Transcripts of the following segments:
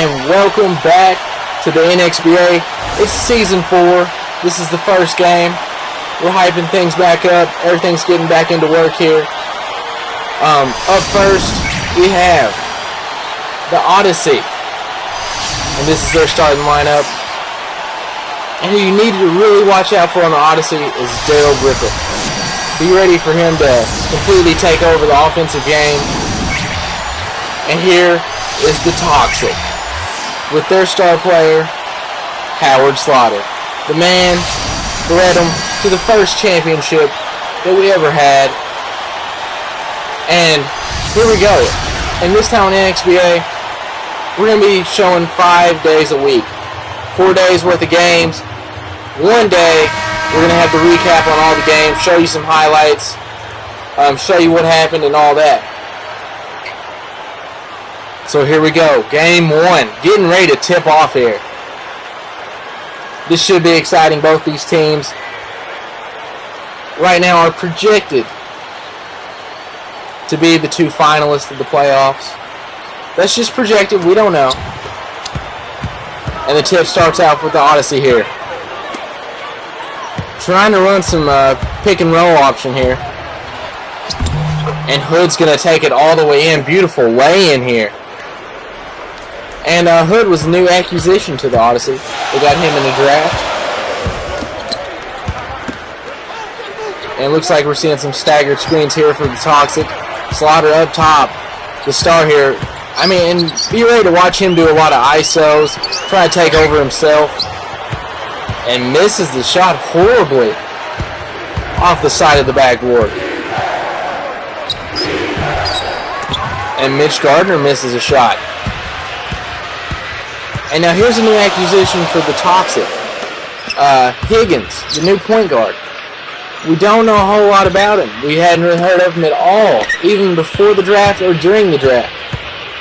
and welcome back to the nXBA. It's season 4. This is the first game. We're hyping things back up. Everything's getting back into work here. Up first, we have the Odyssey. And this is their starting lineup. And who you need to really watch out for on the Odyssey is Darrell Griffith. Be ready for him to completely take over the offensive game. And here is the Toxic, with their star player, Howard Slaughter. The man who led them to the first championship that we ever had. And here we go. And this time in nXBA, we're going to be showing 5 days a week. 4 days worth of games. 1 day, we're going to have the recap on all the games, show you some highlights, show you what happened and all that. So here we go, game 1, getting ready to tip off here. This should be exciting, both these teams right now are projected to be the 2 finalists of the playoffs. That's just projected, we don't know. And the tip starts out with the Odyssey here. Trying to run some pick and roll option here. And Hood's going to take it all the way in, beautiful lay in here. And Hood was a new acquisition to the Odyssey. We got him in the draft. And it looks like we're seeing some staggered screens here for the Toxic. Slaughter up top. The star here. I mean, and be ready to watch him do a lot of ISOs. Try to take over himself. And misses the shot horribly. Off the side of the backboard. And Mitch Gardner misses a shot. And now here's a new acquisition for the Toxic. Higgins, the new point guard. We don't know a whole lot about him. We hadn't really heard of him at all, even before the draft or during the draft.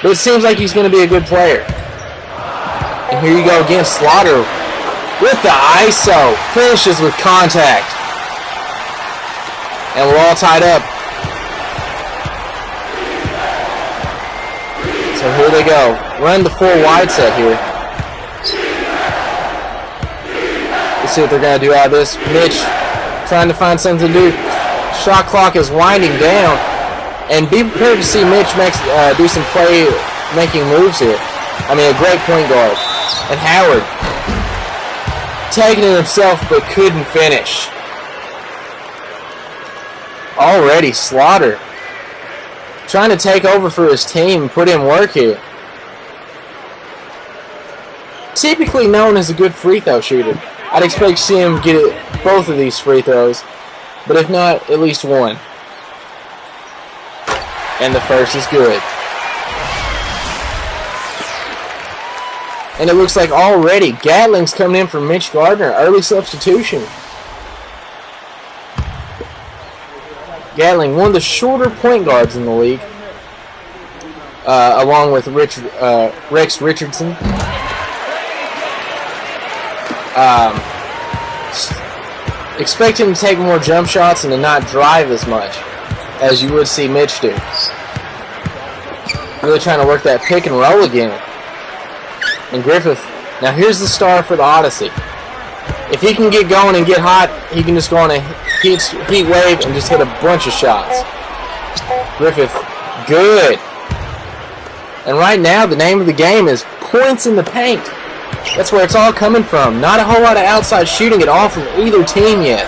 But it seems like he's going to be a good player. And here you go again, Slaughter with the ISO. Finishes with contact. And we're all tied up. So here they go. Run the 4 wide set here. Let's see what they're going to do out of this. Mitch trying to find something to do. Shot clock is winding down. And be prepared to see Mitch do some play-making moves here. I mean, a great point guard. And Howard taking it himself but couldn't finish. Already Slaughter trying to take over for his team and put in work here. Typically known as a good free throw shooter. I'd expect to see him get both of these free throws, but if not, at least one. And the first is good. And it looks like already Gatling's coming in for Mitch Gardner. Early substitution. Gatling, one of the shorter point guards in the league, along with Rex Richardson. Expect him to take more jump shots and to not drive as much as you would see Mitch do. Really trying to work that pick and roll again. And Griffith, now here's the star for the Odyssey. If he can get going and get hot, he can just go on a heat wave and just hit a bunch of shots. Griffith, good. And right now, the name of the game is points in the paint. That's where it's all coming from. Not a whole lot of outside shooting at all from either team yet.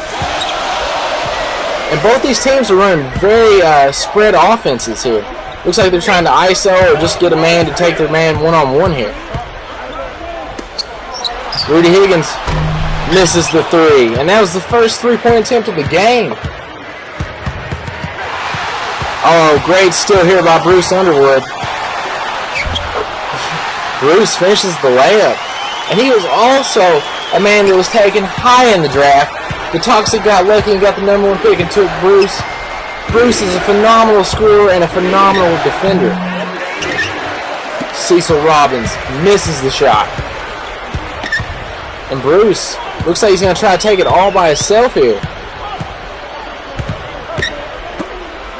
And both these teams are running very spread offenses here. Looks like they're trying to ISO or just get a man to take their man one-on-one here. Rudy Higgins misses the 3. And that was the first 3-point attempt of the game. Oh, great steal here by Bruce Underwood. Bruce finishes the layup. And he was also a man that was taken high in the draft. The Toxic got lucky and got the #1 pick and took Bruce. Bruce is a phenomenal scorer and a phenomenal defender. Cecil Robbins misses the shot. And Bruce looks like he's going to try to take it all by himself here.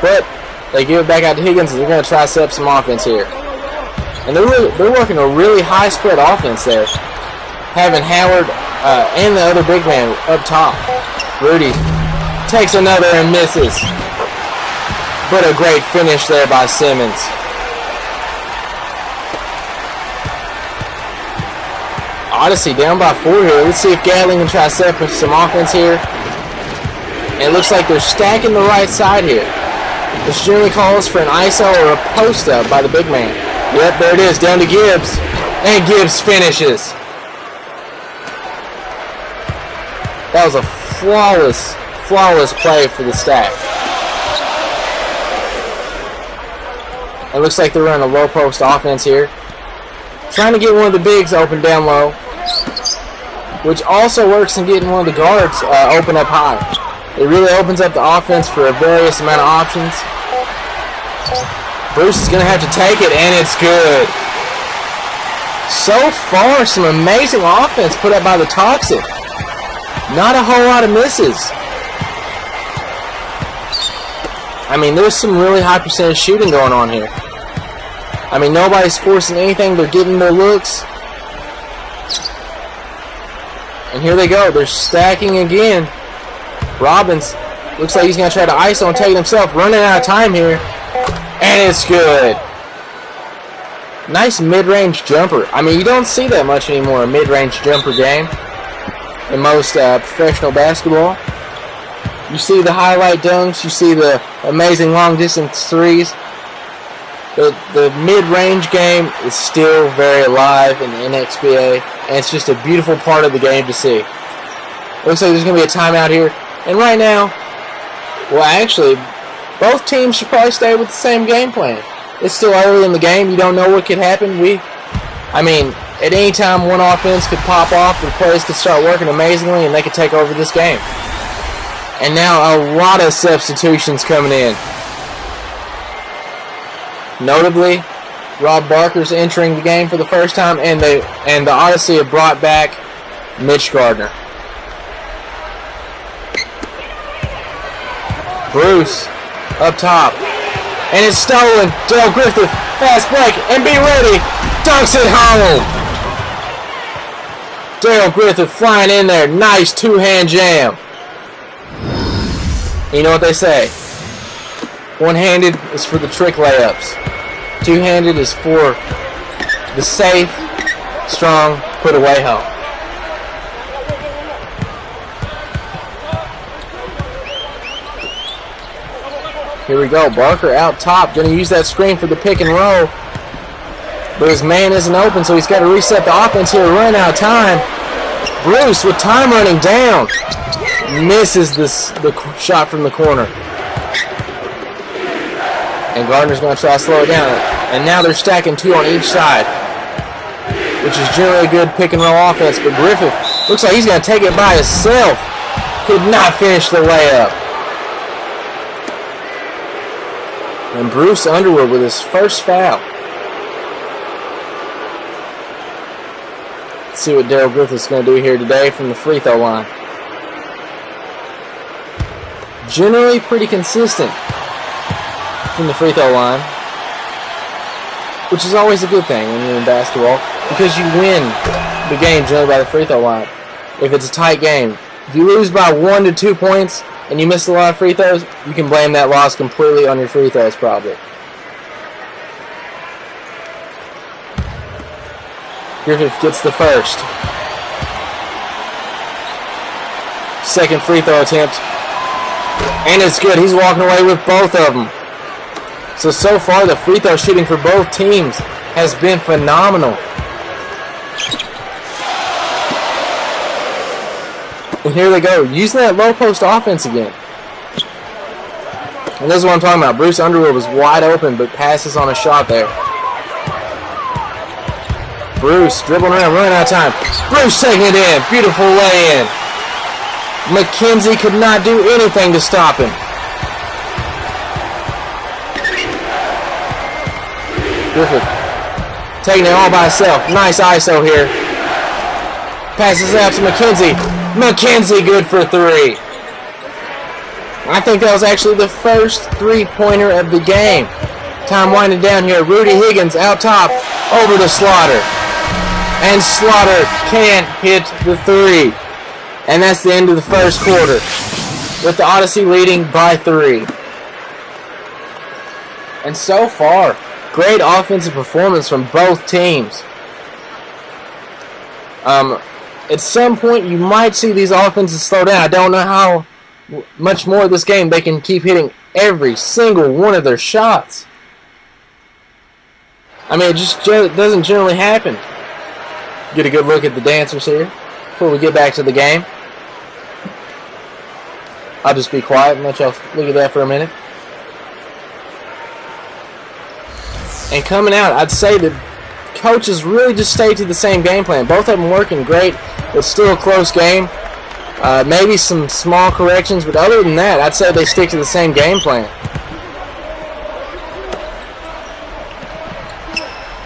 But they give it back out to Higgins, and they're going to try to set up some offense here. And And they're working a really high spread offense there. Having Howard and the other big man up top. Rudy takes another and misses. But a great finish there by Simmons. Odyssey down by 4 here. Let's see if Gatling can try to set up some offense here. And it looks like they're stacking the right side here. This generally calls for an ISO or a post-up by the big man. Yep, there it is, down to Gibbs. And Gibbs finishes. That was a flawless play for the stack. It looks like they're running a low post offense here. Trying to get one of the bigs open down low, which also works in getting one of the guards open up high. It really opens up the offense for a various amount of options. Bruce is going to have to take it, and it's good. So far, some amazing offense put up by the Toxic. Not a whole lot of misses. I mean, there's some really high percentage shooting going on here. I mean, nobody's forcing anything. They're getting their looks. And here they go. They're stacking again. Robbins looks like he's going to try to ISO and take it himself. Running out of time here. And it's good. Nice mid-range jumper. I mean, you don't see that much anymore, a mid-range jumper game in most professional basketball. You see the highlight dunks. You see the amazing long-distance threes. The mid-range game is still very alive in the nXBA, and it's just a beautiful part of the game to see. Looks like there's going to be a timeout here. And right now, well, actually, both teams should probably stay with the same game plan. It's still early in the game. You don't know what could happen. I mean, at any time, one offense could pop off. The players could start working amazingly, and they could take over this game. And now a lot of substitutions coming in. Notably, Rob Barker's entering the game for the first time, and the Odyssey have brought back Mitch Gardner. Bruce up top, and it's stolen. Darrell Griffith, fast break, and be ready. Dunks it home. Darrell Griffith flying in there. Nice two-hand jam. You know what they say? One-handed is for the trick layups. Two-handed is for the safe, strong, put-away home. Here we go. Barker out top. Going to use that screen for the pick and roll. But his man isn't open, so he's got to reset the offense here. Running out of time. Bruce with time running down. Misses the shot from the corner. And Gardner's going to try to slow it down. And now they're stacking two on each side, which is generally a good pick and roll offense. But Griffith looks like he's going to take it by himself. Could not finish the layup. And Bruce Underwood with his first foul. Let's see what Darrell Griffith's going to do here today from the free throw line. Generally pretty consistent from the free throw line, which is always a good thing when you're in basketball, because you win the game generally by the free throw line. If it's a tight game, if you lose by 1 to 2 points and you miss a lot of free throws, you can blame that loss completely on your free throws probably. Griffith gets the first. Second free throw attempt. And it's good. He's walking away with both of them. So far, the free throw shooting for both teams has been phenomenal. And here they go, using that low post offense again. And this is what I'm talking about. Bruce Underwood was wide open, but passes on a shot there. Bruce dribbling around, running out of time. Bruce taking it in. Beautiful lay-in. McKenzie could not do anything to stop him. Griffith taking it all by himself. Nice ISO here. Passes out to McKenzie. McKenzie good for three. I think that was actually the first three-pointer of the game. Time winding down here. Rudy Higgins out top. Over to Slaughter. And Slaughter can't hit the three. And that's the end of the first quarter, with the Odyssey leading by 3. And so far, great offensive performance from both teams. At some point, you might see these offenses slow down. I don't know how much more of this game they can keep hitting every single one of their shots. I mean, it just doesn't generally happen. Get a good look at the dancers here before we get back to the game. I'll just be quiet and let y'all look at that for a minute. And coming out, I'd say that coaches really just stay to the same game plan. Both of them working great. It's still a close game. Maybe some small corrections, but other than that, I'd say they stick to the same game plan.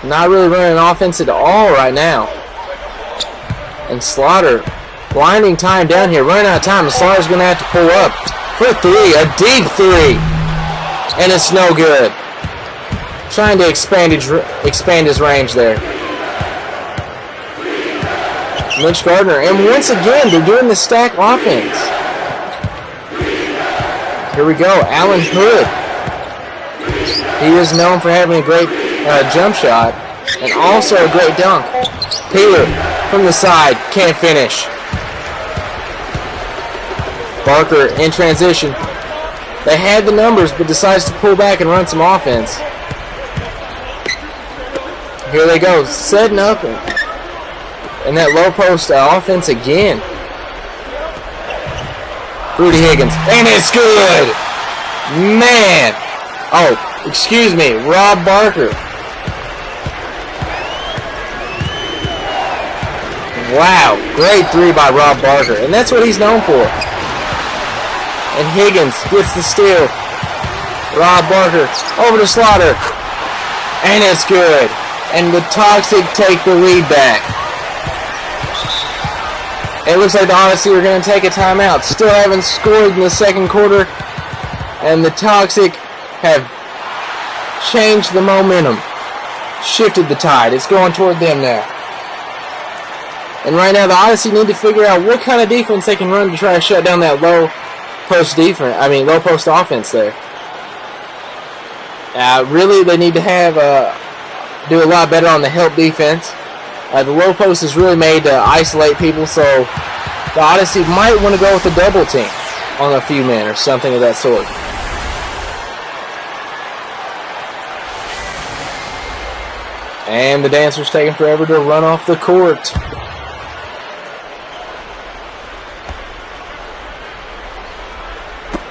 Not really running an offense at all right now. And Slaughter, winding time down here, running out of time. And Slaughter's going to have to pull up for 3, a deep 3. And it's no good. Trying to expand his range there. Mitch Gardner, and once again, they're doing the stack offense. Here we go, Allen Hood. He is known for having a great jump shot, and also a great dunk. Peeler from the side, can't finish. Barker in transition. They had the numbers, but decides to pull back and run some offense. Here they go, setting up and that low post offense again. Rudy Higgins, and it's good! Man! Oh, excuse me, Rob Barker. Wow, great 3 by Rob Barker, and that's what he's known for. And Higgins gets the steal. Rob Barker over to Slaughter, and it's good. And the Toxic take the lead back. It looks like the Odyssey are going to take a timeout. Still haven't scored in the second quarter. And the Toxic have changed the momentum. Shifted the tide. It's going toward them now. And right now the Odyssey need to figure out what kind of defense they can run to try to shut down that low post offense there. Really, they need to have do a lot better on the help defense. The low post is really made to isolate people, so the Odyssey might want to go with a double team on a few men or something of that sort. And the dancer's taking forever to run off the court.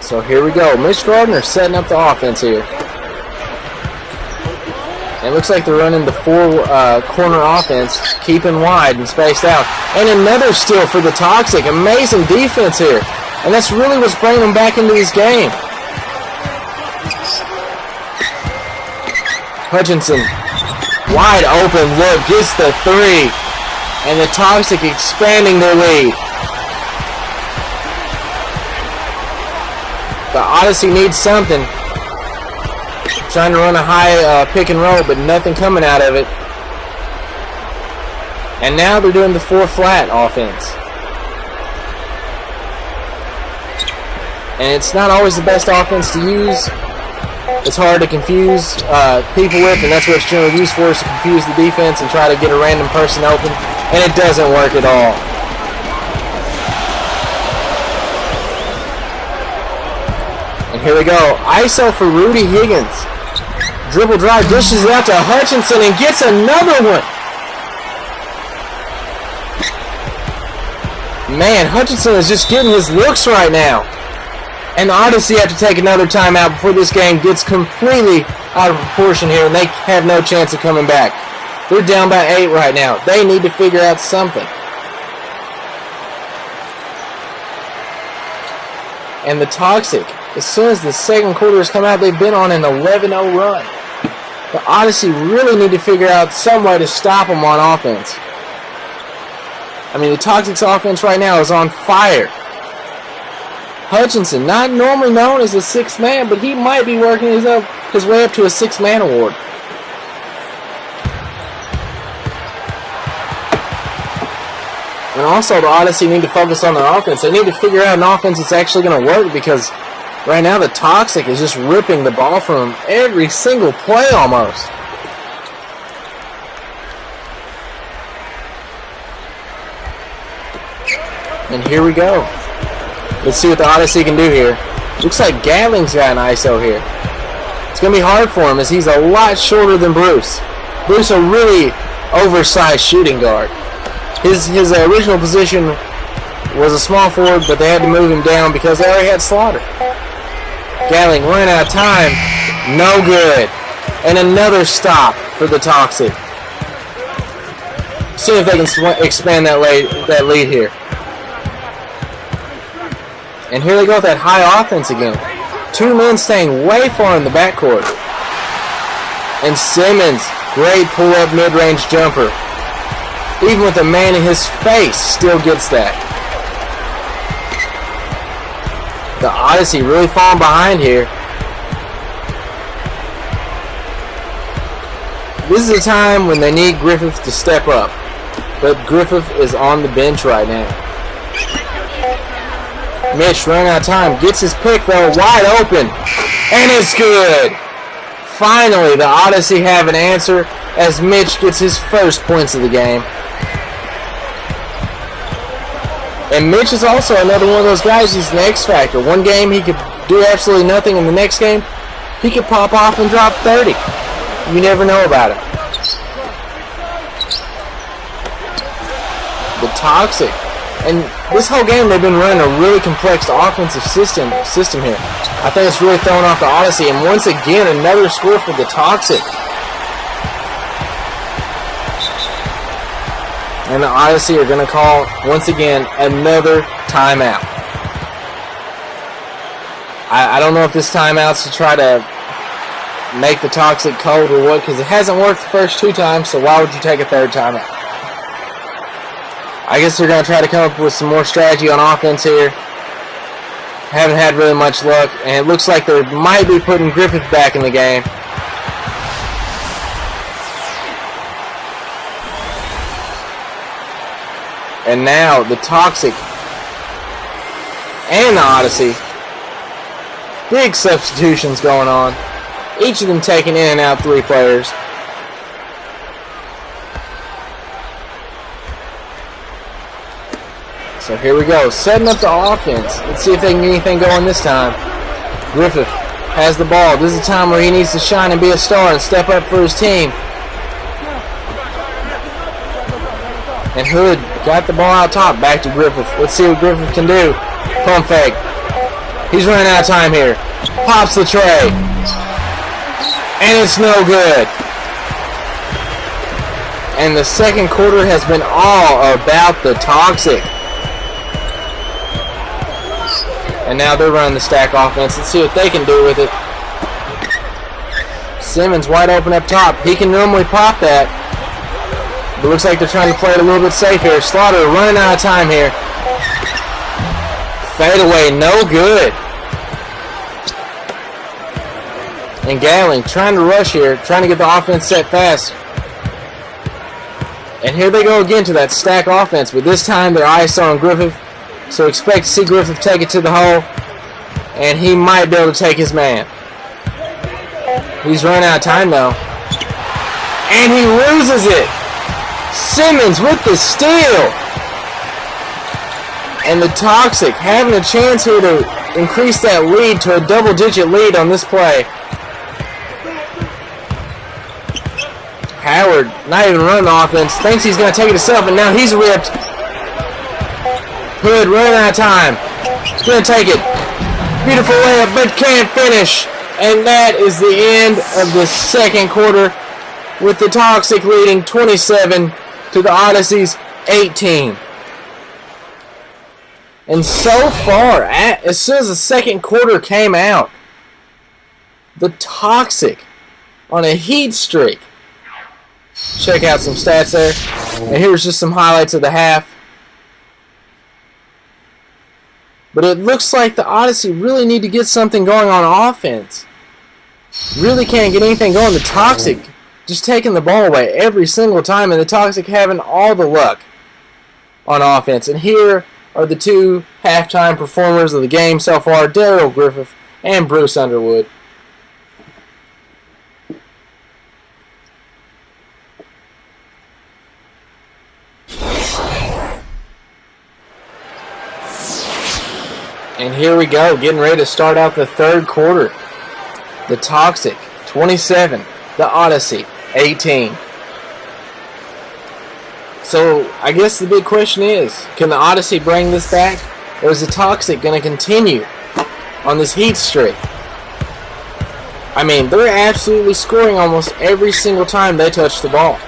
So here we go. Mitch Gardner setting up the offense here. It looks like they're running the 4-corner offense, keeping wide and spaced out. And another steal for the Toxic. Amazing defense here. And that's really what's bringing them back into this game. Hutchinson, wide open look, gets the 3. And the Toxic expanding their lead. The Odyssey needs something. Trying to run a high pick and roll, but nothing coming out of it. And now they're doing the 4-flat offense. And it's not always the best offense to use. It's hard to confuse people with, and that's what it's generally used for, is to confuse the defense and try to get a random person open. And it doesn't work at all. And here we go. ISO for Rudy Higgins. Dribble drive, dishes it out to Hutchinson and gets another one. Man, Hutchinson is just getting his looks right now. And the Odyssey have to take another timeout before this game gets completely out of proportion here, and they have no chance of coming back. They're down by 8 right now. They need to figure out something. And the Toxic, as soon as the second quarter has come out, they've been on an 11-0 run. The Odyssey really need to figure out some way to stop them on offense. I mean, the Toxic's offense right now is on fire. Hutchinson, not normally known as a 6th man, but he might be working his way up to a 6-man award. And also, the Odyssey need to focus on their offense. They need to figure out an offense that's actually going to work, because right now the Toxic is just ripping the ball from them every single play almost. And here we go. Let's see what the Odyssey can do here. Looks like Gatling's got an ISO here. It's going to be hard for him, as he's a lot shorter than Bruce. Bruce, a really oversized shooting guard. His original position was a small forward, but they had to move him down because they already had Slaughter. Gatling running out of time. No good. And another stop for the Toxic. See if they can expand that lead here. And here they go with that high offense again. 2 men staying way far in the backcourt. And Simmons, great pull-up mid-range jumper. Even with a man in his face, still gets that. The Odyssey really falling behind here. This is a time when they need Griffith to step up. But Griffith is on the bench right now. Mitch running out of time. Gets his pick though, wide open. And it's good. Finally, the Odyssey have an answer as Mitch gets his first points of the game. And Mitch is also another one of those guys, he's an X factor. One game he could do absolutely nothing, in the next game he could pop off and drop 30. You never know about it. The Toxic. And this whole game they've been running a really complex offensive system here. I think it's really throwing off the Odyssey. And once again, another score for the Toxic. And the Odyssey are going to call, once again, another timeout. I don't know if this timeout's to try to make the Toxic cold or what, because it hasn't worked the first 2 times, so why would you take a 3rd timeout? I guess they're going to try to come up with some more strategy on offense here. Haven't had really much luck, and it looks like they might be putting Griffith back in the game. And now the Toxic and the Odyssey, big substitutions going on. Each of them taking in and out 3 players. So here we go, setting up the offense. Let's see if they can get anything going this time. Griffith has the ball. This is a time where he needs to shine and be a star and step up for his team. And Hood got the ball out top, back to Griffith. Let's see what Griffith can do. Pump fake. He's running out of time here. Pops the tray. And it's no good. And the second quarter has been all about the Toxic. And now they're running the stack offense. Let's see what they can do with it. Simmons wide open up top. He can normally pop that. It looks like they're trying to play it a little bit safe here. Slaughter running out of time here. Fade away, no good. And Gatling trying to rush here, trying to get the offense set fast. And here they go again to that stack offense, but this time they're ISO on Griffith. So expect to see Griffith take it to the hole, and he might be able to take his man. He's running out of time though. And he loses it. Simmons with the steal. And the Toxic having a chance here to increase that lead to a double-digit lead on this play. Howard, not even running the offense, thinks he's going to take it himself, and now he's ripped. Hood running out of time. He's going to take it. Beautiful layup, but can't finish. And that is the end of the second quarter, with the Toxic leading 27 to the Odyssey's 18. And so far, as soon as the second quarter came out, the Toxic on a heat streak. Check out some stats there. And here's just some highlights of the half. But it looks like the Odyssey really need to get something going on offense. really can't get anything going. The Toxic just taking the ball away every single time, and the Toxic having all the luck on offense. And here are the two halftime performers of the game so far, Darrell Griffith and Bruce Underwood. And here we go, getting ready to start out the third quarter. The Toxic, 27. The Odyssey, 18. So, I guess the big question is, can the Odyssey bring this back? Or is the Toxic going to continue on this heat streak? I mean, they're absolutely scoring almost every single time they touch the ball.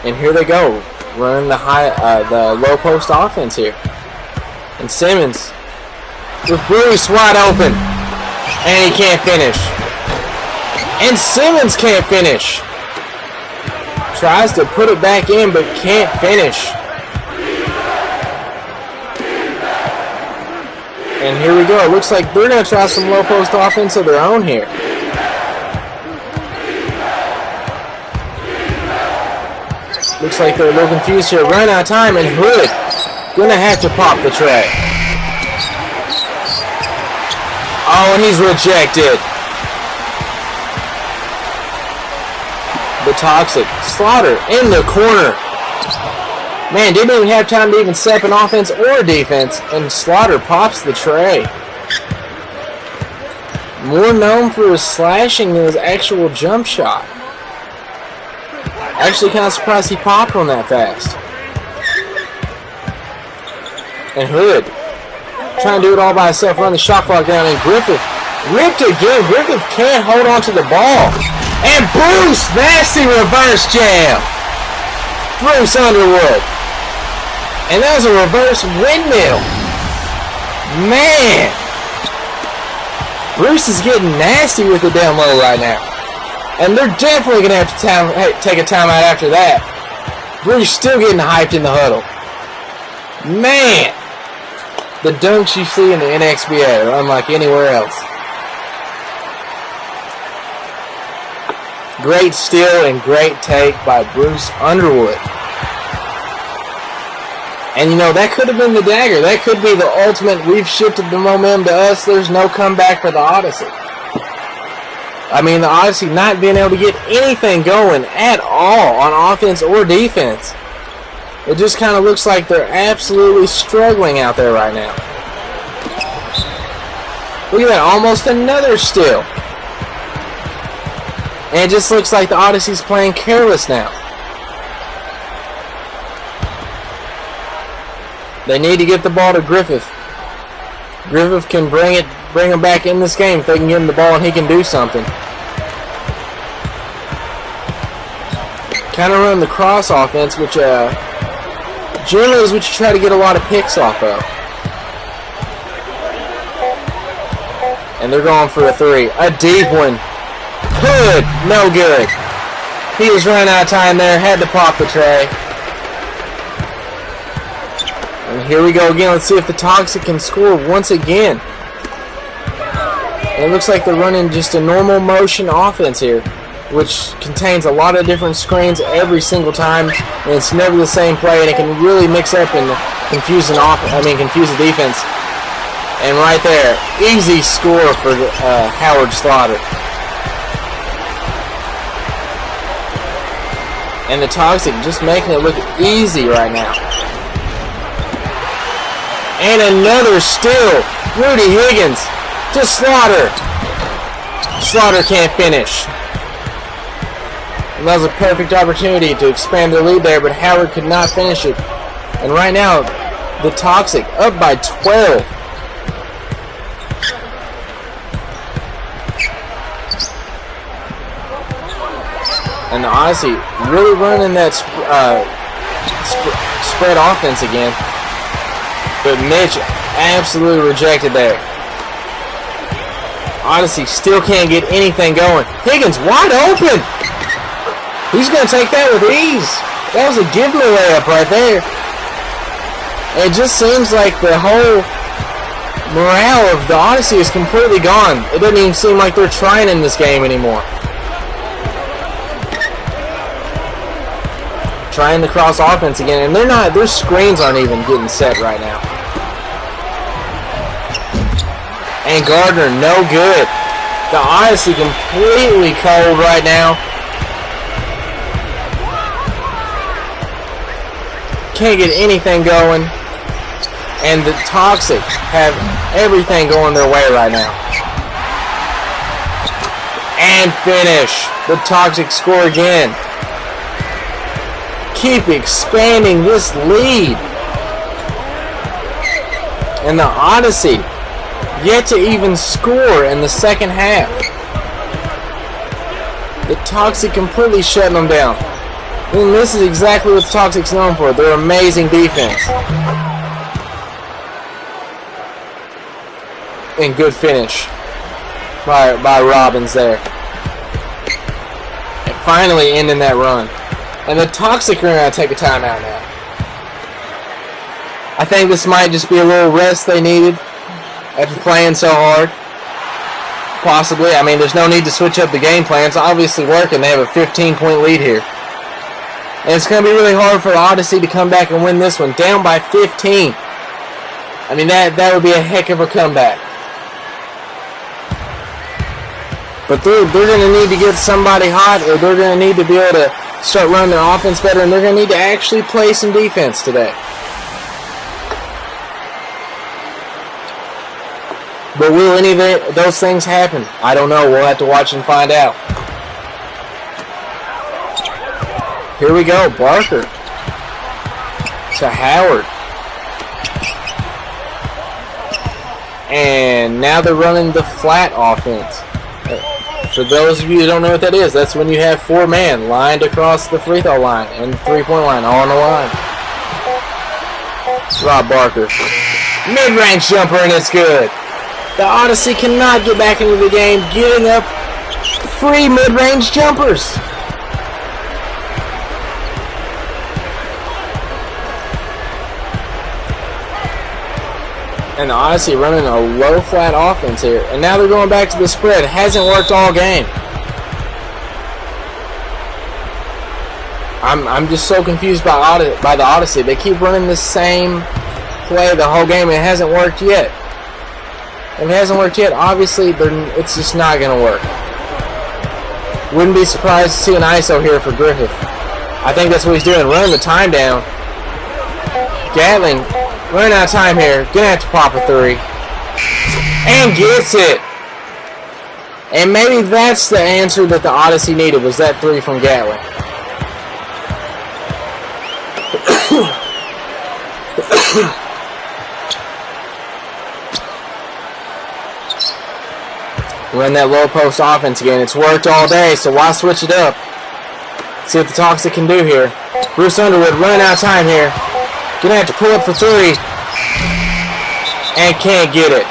And here they go, running the low post offense here. And Simmons with Bruce wide open. And he can't finish. And Simmons can't finish. Tries to put it back in, but can't finish. And here we go. It looks like they're going to try some low post offense of their own here. Looks like they're a little confused here. Run out of time, and Hood going to have to pop the tray. Oh, and he's rejected. The Toxic. Slaughter in the corner. Man, didn't even have time to even set up an offense or defense, and Slaughter pops the tray. More known for his slashing than his actual jump shot. Actually kind of surprised he popped one that fast. And Hood trying to do it all by himself, run the shot clock down, and Griffith ripped again. Griffith can't hold on to the ball. And Bruce, nasty reverse jam. Bruce Underwood. And that was a reverse windmill. Man. Bruce is getting nasty with it down low right now. And they're definitely going to have to take a timeout after that. Bruce still getting hyped in the huddle. Man. The dunks you see in the nXBA are unlike anywhere else. Great steal and great take by Bruce Underwood. And you know, that could have been the dagger. That could be the ultimate, we've shifted the momentum to us, there's no comeback for the Odyssey. I mean, the Odyssey not being able to get anything going at all on offense or defense. It just kind of looks like they're absolutely struggling out there right now. Look at that, almost another steal. And it just looks like the Odyssey's playing careless now. They need to get the ball to Griffith. Griffith can bring him back in this game if they can get him the ball and he can do something. Kind of run the cross offense, which generally is what you try to get a lot of picks off of. And they're going for a three. A deep one. Hood, no good. He was running out of time there, had to pop the tray. And here we go again. Let's see if the Toxic can score once again. And it looks like they're running just a normal motion offense here, which contains a lot of different screens every single time, and it's never the same play, and it can really mix up and confuse the defense. And right there, easy score for Howard Slaughter. And the Toxic just making it look easy right now. And another steal. Rudy Higgins to Slaughter. Slaughter can't finish. And that was a perfect opportunity to expand their lead there, but Howard could not finish it. And right now, the Toxic up by 12. And the Odyssey really running that spread offense again. But Mitch absolutely rejected there. Odyssey still can't get anything going. Higgins wide open. He's going to take that with ease. That was a give-me layup right there. And it just seems like the whole morale of the Odyssey is completely gone. It doesn't even seem like they're trying in this game anymore. Trying to cross offense again, and they're not. Their screens aren't even getting set right now. And Gardner, no good. The Odyssey completely cold right now. Can't get anything going. And the Toxic have everything going their way right now. And finish. The Toxic score again. Keep expanding this lead. And the Odyssey yet to even score in the second half. The Toxic completely shutting them down. And this is exactly what the Toxic's known for. Their amazing defense. And good finish by Robbins there. And finally ending that run. And the Toxic are going to take a timeout now. I think this might just be a little rest they needed after playing so hard. Possibly. I mean, there's no need to switch up the game plan. It's obviously working. They have a 15-point lead here. And it's going to be really hard for the Odyssey to come back and win this one. Down by 15. I mean, that would be a heck of a comeback. But they're going to need to get somebody hot, or they're going to need to be able to start running their offense better, and they're going to need to actually play some defense today. But will any of those things happen? I don't know. We'll have to watch and find out. Here we go. Barker to Howard. And now they're running the flat offense. For those of you who don't know what that is, that's when you have 4-man lined across the free throw line and the 3-point line on the line. Rob Barker. Mid-range jumper, and it's good. The Odyssey cannot get back into the game, giving up free mid-range jumpers. And the Odyssey running a low flat offense here. And now they're going back to the spread. It hasn't worked all game. I'm just so confused by the Odyssey. They keep running the same play the whole game. It hasn't worked yet. If it hasn't worked yet, obviously it's just not going to work. Wouldn't be surprised to see an ISO here for Griffith. I think that's what he's doing. Running the time down. Gatling. Running out of time here. Gonna have to pop a 3. And gets it. And maybe that's the answer that the Odyssey needed, was that 3 from Gatling. Run that low post offense again. It's worked all day, so why switch it up? See what the Toxic can do here. Bruce Underwood running out of time here. Gonna have to pull up for 3. And can't get it.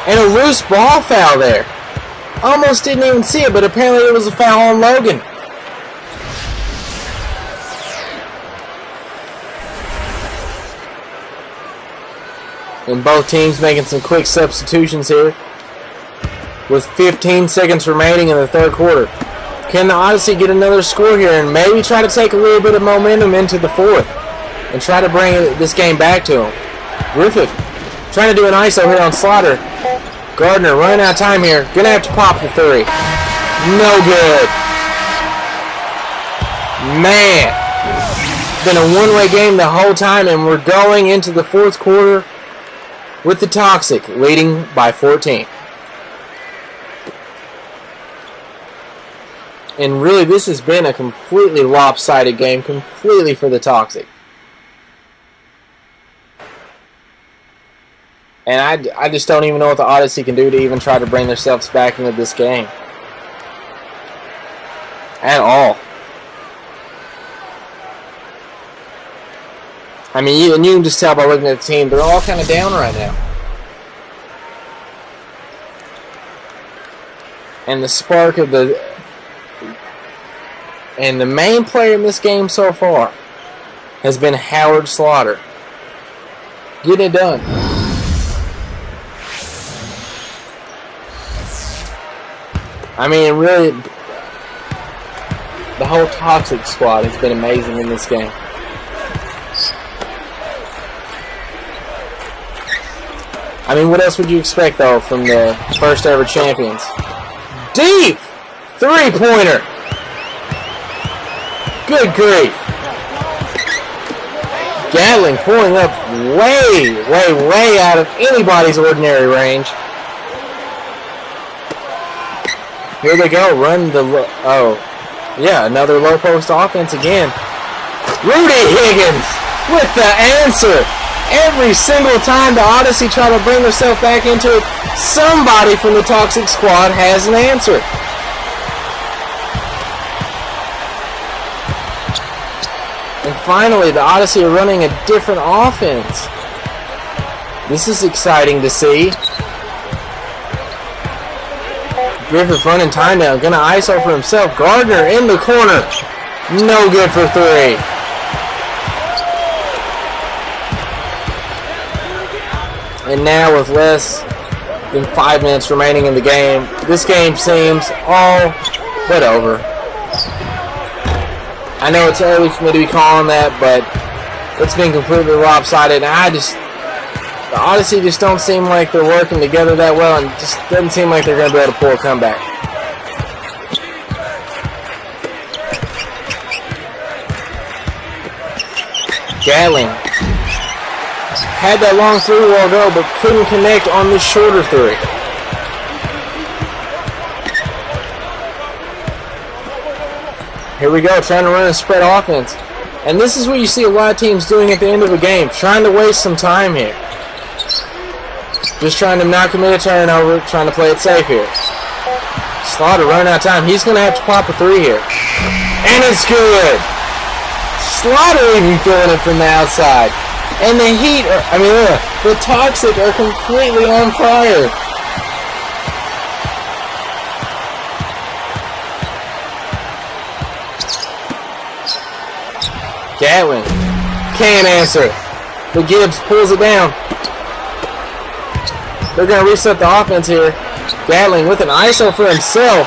And a loose ball foul there. Almost didn't even see it, but apparently it was a foul on Logan. And both teams making some quick substitutions here. With 15 seconds remaining in the third quarter. Can the Odyssey get another score here and maybe try to take a little bit of momentum into the fourth? And try to bring this game back to him. Griffith trying to do an ISO here on Slaughter. Gardner running out of time here. Gonna have to pop the 3. No good. Man. It's been a one-way game the whole time, and we're going into the fourth quarter with the Toxic leading by 14. And really, this has been a completely lopsided game, completely for the Toxic. And I just don't even know what the Odyssey can do to even try to bring themselves back into this game. At all. I mean, you can just tell by looking at the team, they're all kind of down right now. And the spark of the... And the main player in this game so far has been Howard Slaughter. Getting it done. I mean, really, the whole Toxic squad has been amazing in this game. I mean, what else would you expect, though, from the first ever champions? Deep! Three-pointer! Good grief. Gatling pulling up way out of anybody's ordinary range. Here they go, run the another low post offense again. Rudy Higgins with the answer. Every single time the Odyssey try to bring herself back into it, somebody from the Toxic squad has an answer. And finally, the Odyssey are running a different offense. This is exciting to see. Griffith running time down, gonna ISO for himself. Gardner in the corner. No good for three. And now with less than 5 minutes remaining in the game, this game seems all but over. I know it's early for me to be calling that, but it's been completely lopsided. And the Odyssey just don't seem like they're working together that well, and it just doesn't seem like they're going to be able to pull a comeback. Gatling had that long three a while ago, but couldn't connect on this shorter three. Here we go, trying to run a spread offense. And this is what you see a lot of teams doing at the end of a game, trying to waste some time here. Just trying to not commit a turnover, trying to play it safe here. Slaughter running out of time. He's going to have to pop a three here. And it's good. Slaughter even feeling it from the outside. And the Heat, the Toxic are completely on fire. Gatling can't answer, but Gibbs pulls it down. They're going to reset the offense here. Gatling with an ISO for himself.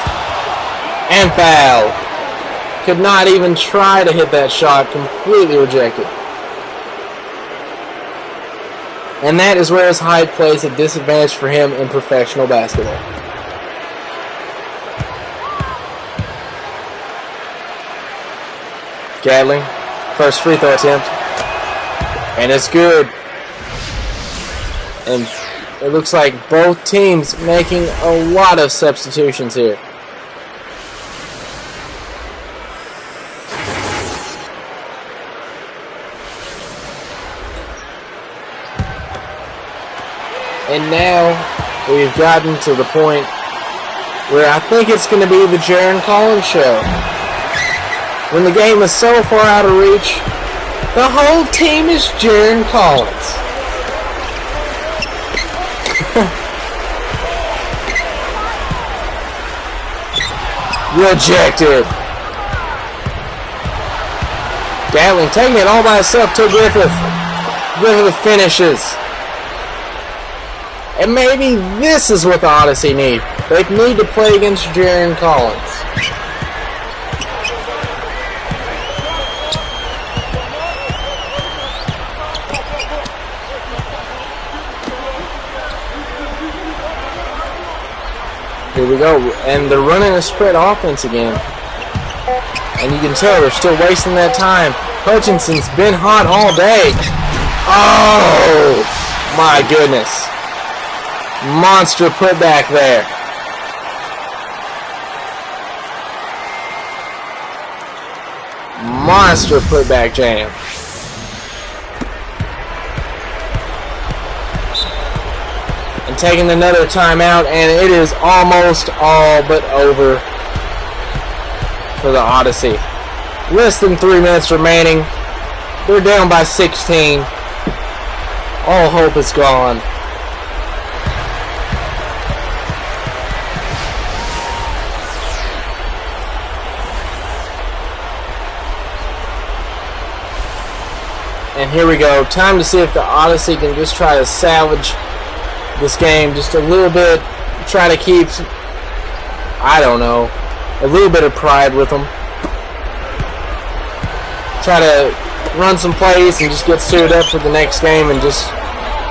And foul. Could not even try to hit that shot. Completely rejected. And that is where his height plays a disadvantage for him in professional basketball. Gatling. First free throw attempt. And it's good. And it looks like both teams making a lot of substitutions here. And now we've gotten to the point where I think it's going to be the Jaron Collins show. When the game is so far out of reach, the whole team is Jaron Collins. Rejected. Gatling taking it all by himself to Griffith. Griffith finishes. And maybe this is what the Odyssey need. They need to play against Jaron Collins. Here we go, and they're running a spread offense again. And you can tell they're still wasting that time. Hutchinson's been hot all day. Oh, my goodness. Monster putback there. Monster putback jam. And taking another timeout, and it is almost all but over for the Odyssey. Less than 3 minutes remaining. They're down by 16. All hope is gone. And here we go. Time to see if the Odyssey can just try to salvage this game just a little bit. Try to keep I don't know, a little bit of pride with them. Try to run some plays and just get suited up for the next game and just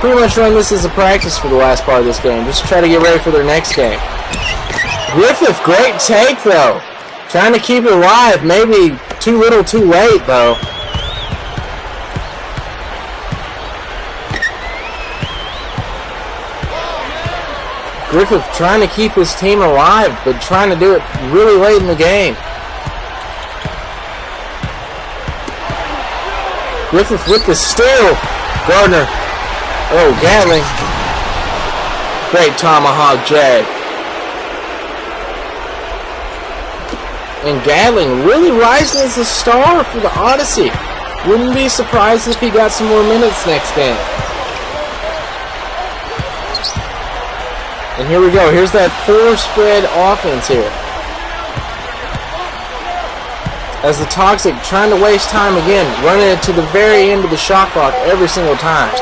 pretty much run this as a practice for the last part of this game. Just try to get ready for their next game. Griffith, great take though. Trying to keep it alive. Maybe too little too late though. Griffith trying to keep his team alive, but trying to do it really late in the game. Griffith with the steal. Gardner. Oh, Gatling. Great tomahawk jag. And Gatling really rising as a star for the Odyssey. Wouldn't be surprised if he got some more minutes next game. And here we go. Here's that 4-spread offense here. As the Toxic trying to waste time again, running it to the very end of the shot clock every single time.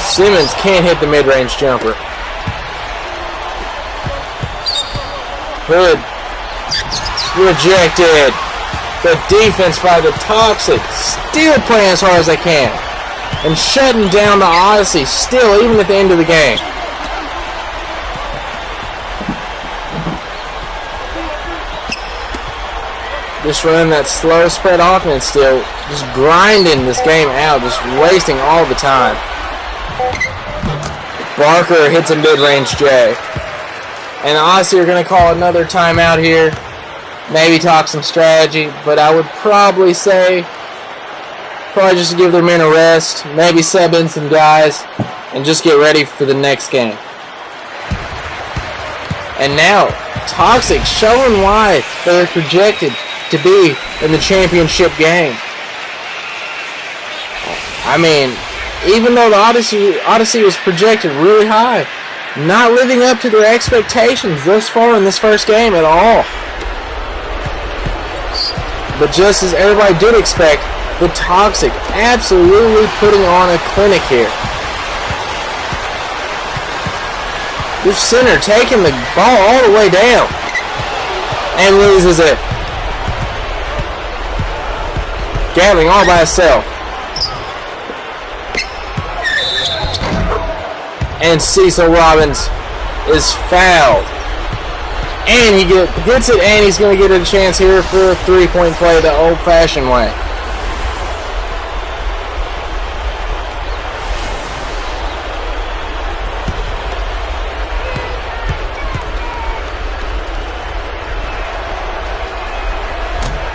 Simmons can't hit the mid-range jumper. Hood rejected. The defense by the Toxic still playing as hard as they can and shutting down the Odyssey still even at the end of the game. Just running that slow spread offense still, just grinding this game out, just wasting all the time. Barker hits a mid-range J. And Odyssey are going to call another timeout here. Maybe talk some strategy, but I would probably say, just give their men a rest, maybe sub in some guys, and just get ready for the next game. And now, Toxic showing why they're projected to be in the championship game. I mean, even though the Odyssey was projected really high, not living up to their expectations thus far in this first game at all. But just as everybody did expect, the Toxic absolutely putting on a clinic here. Their center taking the ball all the way down and loses it. Gatling all by himself. And Cecil Robbins is fouled. And he hits it, and he's going to get a chance here for a three-point play the old-fashioned way.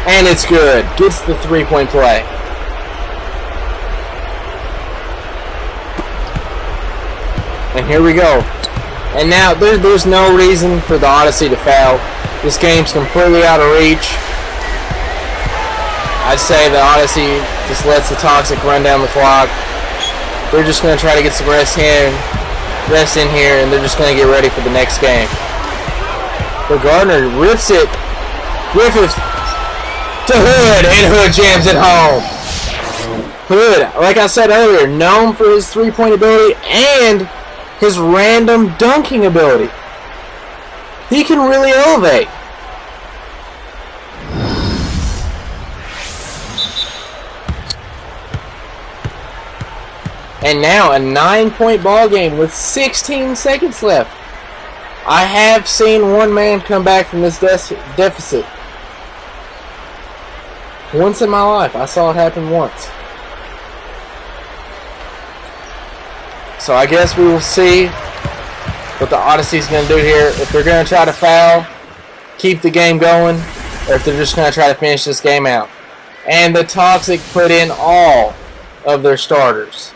And it's good. Gets the three-point play. And here we go. And now there's no reason for the Odyssey to foul. This game's completely out of reach. I'd say the Odyssey just lets the Toxic run down the clock. They're just going to try to get some rest in here, and they're just going to get ready for the next game. But Gardner rips it. Griffith to Hood, and Hood jams it home. Hood, like I said earlier, known for his three-point ability and his random dunking ability. He can really elevate. And now a 9-point ball game with 16 seconds left. I have seen one man come back from this deficit. Once in my life. I saw it happen once. So I guess we will see what the Odyssey's going to do here. If they're going to try to foul, keep the game going, or if they're just going to try to finish this game out. And the Toxic put in all of their starters.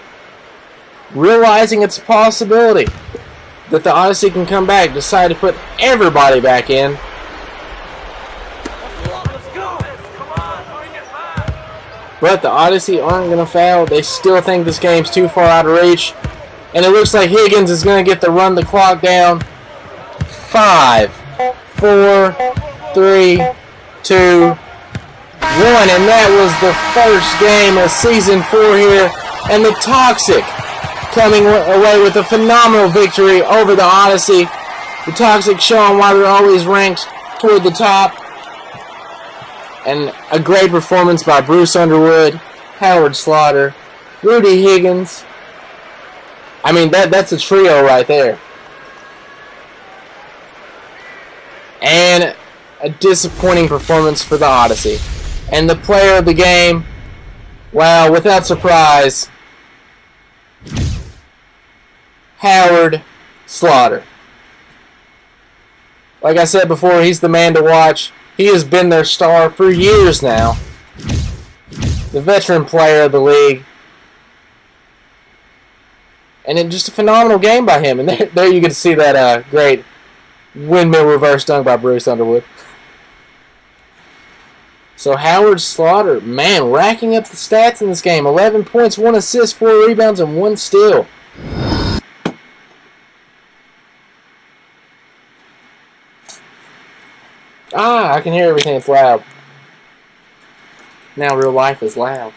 Realizing it's a possibility that the Odyssey can come back, decide to put everybody back in. But the Odyssey aren't going to foul. They still think this game's too far out of reach. And it looks like Higgins is going to get to run the clock down. 5, 4, 3, 2, 1. And that was the first game of Season 4 here. And the Toxic coming away with a phenomenal victory over the Odyssey. The Toxic showing why they're always ranked toward the top. And a great performance by Bruce Underwood, Howard Slaughter, Rudy Higgins. I mean, that's a trio right there. And a disappointing performance for the Odyssey. And the player of the game, well, without surprise, Howard Slaughter. Like I said before, he's the man to watch. He has been their star for years now. The veteran player of the league. And it just a phenomenal game by him. And there you get to see that great windmill reverse dunk by Bruce Underwood. So Howard Slaughter, man, racking up the stats in this game. 11 points, 1 assist, 4 rebounds, and 1 steal. I can hear everything. It's loud. Now real life is loud.